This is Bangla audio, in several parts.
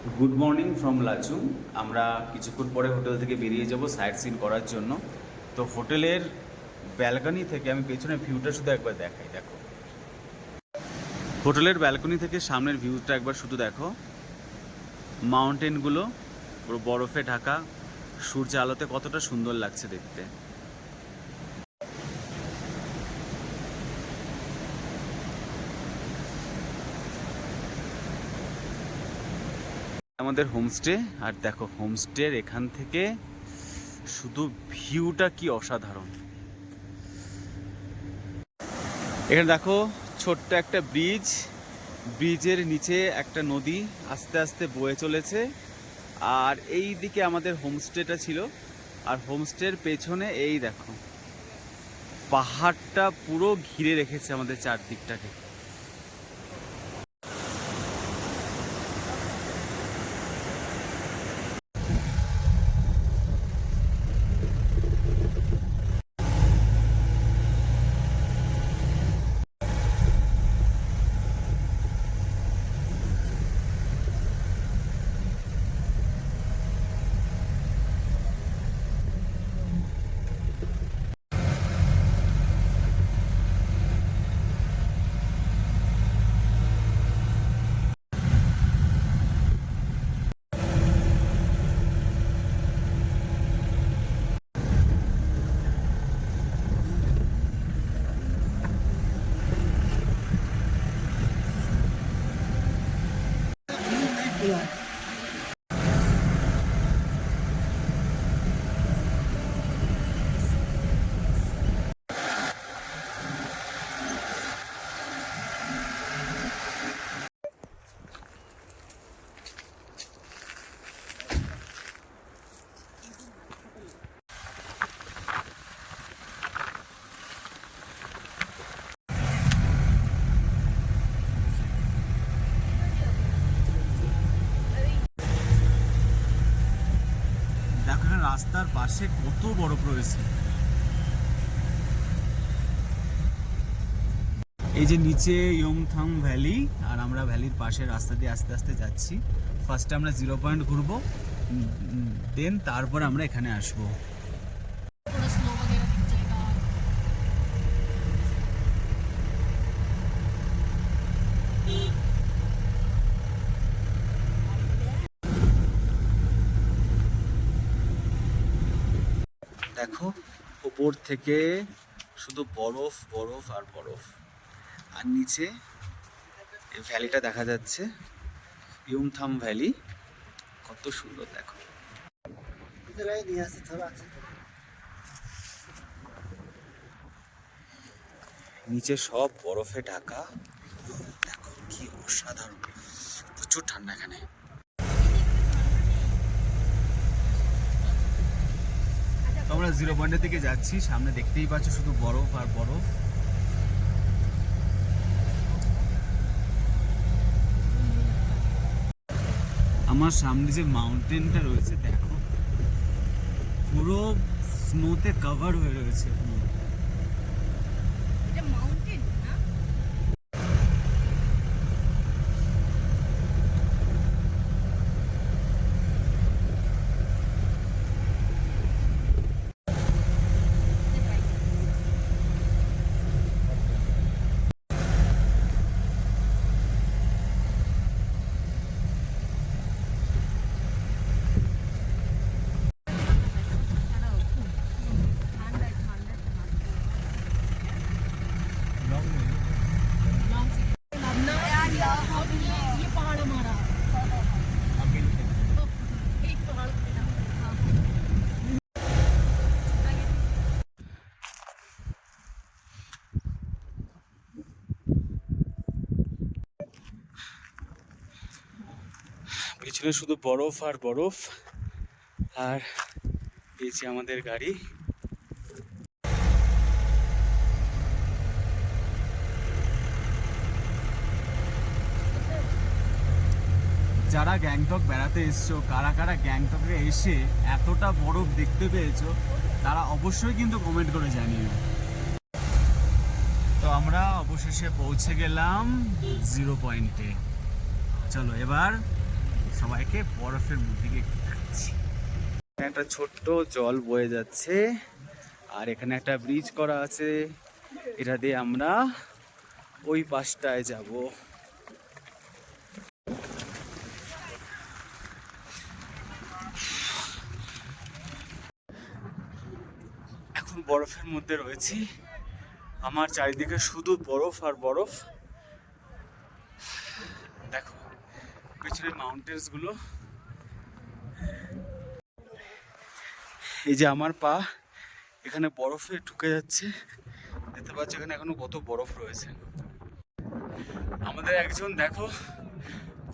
Good morning from Lachung. আমরা কিছুক্ষণ পরে হোটেল থেকে বেরিয়ে যাব সাইট সিন করার জন্য। তো হোটেলের ব্যালকনি থেকে আমি পেছনের ভিউটা শুধু একবার দেখাই। দেখো, হোটেলের ব্যালকনি থেকে সামনের ভিউটা একবার শুধু দেখো। মাউন্টেনগুলো পুরো বরফে ঢাকা, সূর্য আলোতে কতটা সুন্দর লাগছে দেখতে। আমাদের হোমস্টে, আর দেখো হোমস্টের এখান থেকে শুধু ভিউটা কি অসাধারণ। এখানে দেখো ছোট্ট একটা ব্রিজ, ব্রিজের নিচে একটা নদী আস্তে আস্তে বয়ে চলেছে। আর এই দিকে আমাদের হোমস্টেটা ছিল, আর হোমস্টের পেছনে এই দেখো পাহাড়টা পুরো ঘিরে রেখেছে আমাদের চারদিকটাকে। দেখো এখানে রাস্তার পাশে কত বরফ রয়েছে। এই যে নিচে ইয়ংথাং ভ্যালি, আর আমরা ভ্যালির পাশে রাস্তা দিয়ে আস্তে আস্তে যাচ্ছি। ফার্স্টে আমরা 0 পয়েন্ট ঘুরবো, দেন তারপর আমরা এখানে আসবো। थोड़ा स्नो वगैरह दिख जाएगा। দেখো উপর থেকে শুধু বরফ বরফ আর বরফ, আর নিচে এই ভ্যালিটা দেখা যাচ্ছে, ইয়ংথাম ভ্যালি। কত সুন্দর দেখো। নিচে সব বরফে ঢাকা, দেখো কি অসাধারণ, প্রচুর ঠান্ডা এখানে। তো আমরা 0 পয়েন্টের দিকে যাচ্ছি, সামনে দেখতেই পাচ্ছ শুধু বরফ আর বরফ। আমার সামনে যে মাউন্টেনটা রয়েছে দেখো, পুরো স্নোতে কভার হয়ে রয়েছে পুরো। এটা মাউন্টেন না? ये पहाड़ हमारा एक पहाड़ পিছনে শুধু বরফ আর বরফ। আর এই যে আমাদের গাড়ি। যারা গ্যাংটক বেড়াতে এসছো, কারা কারা গ্যাংটকে এসে এতটা বরফ দেখতে পেয়েছো, তারা অবশ্যই কিন্তু কমেন্ট করে জানিও। তো আমরা অবশেষে পৌঁছে গেলাম 0 পয়েন্টে। চলো এবার সবাইকে বরফের মধ্যে গিয়ে দেখাচ্ছি। একটা ছোট্ট জল বয়ে যাচ্ছে আর এখানে একটা ব্রিজ করা আছে, এটা দিয়ে আমরা ওই পাশটায় যাব। এখন বরফের মধ্যে রয়েছি, আমার চারিদিকে শুধু বরফ আর বরফ। দেখো পেছনে মাউন্টেন্স গুলো, এই যে আমার পা এখানে বরফে ঢুকে যাচ্ছে, দেখতে পাচ্ছ এখানে এখনো কত বরফ রয়েছে। আমাদের একজন দেখো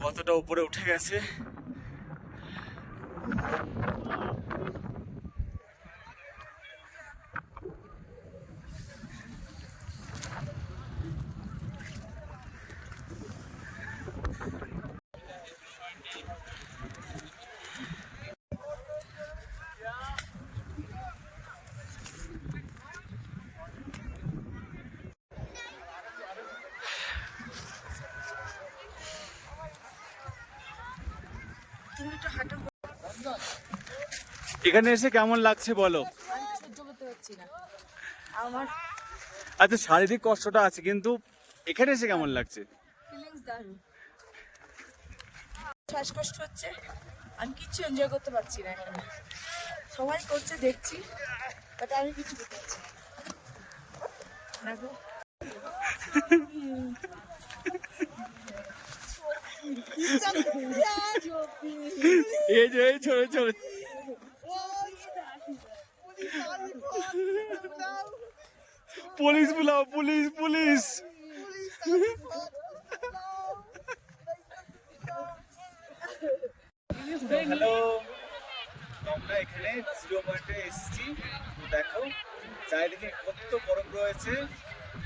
কতটা উপরে উঠে গেছে। এখানে এসে কেমন লাগছে বলো? সহ্য করতে পারছি না আমার আচ্ছা শারীরিক কষ্টটা আছে, কিন্তু এখানে এসে কেমন লাগছে? ফিলিংস দারুণ। শ্বাসকষ্ট হচ্ছে, আমি কিচ্ছু এনজয় করতে পারছি না এখানে। সবাই করছে দেখছি, বাট আমি কিছু করতে পারছি না। দেখো এই যে এই ছোট ছোট পুলিশ বুলাও, পুলিশ পুলিশ। হ্যালো, আমরা এখানে 0 পয়েন্টে এসেছি। দেখো চারিদিকে কত বরফ রয়েছে,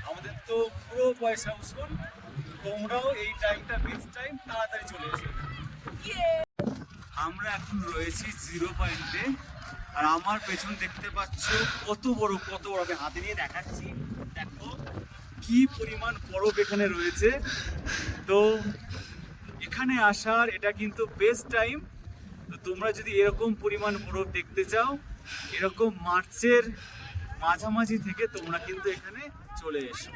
আমাদের তো পুরো পয়সা উসুল। তোমরাও এই টাইমটা বেস্ট টাইম, তাড়াতাড়ি চলে এসো। আমরা এখন রয়েছি 0 পয়েন্টে, আর আমার পেছন দেখতে পাচ্ছ কত বড় আমি হাতে নিয়ে দেখাচ্ছি। দেখো কি পরিমাণ বরফ এখানে রয়েছে। তো এখানে আসার এটা কিন্তু বেস্ট টাইম। তো তোমরা যদি এরকম পরিমাণ বরফ দেখতে চাও, এরকম মার্চের মাঝামাঝি থেকে তোমরা কিন্তু এখানে চলে এসো।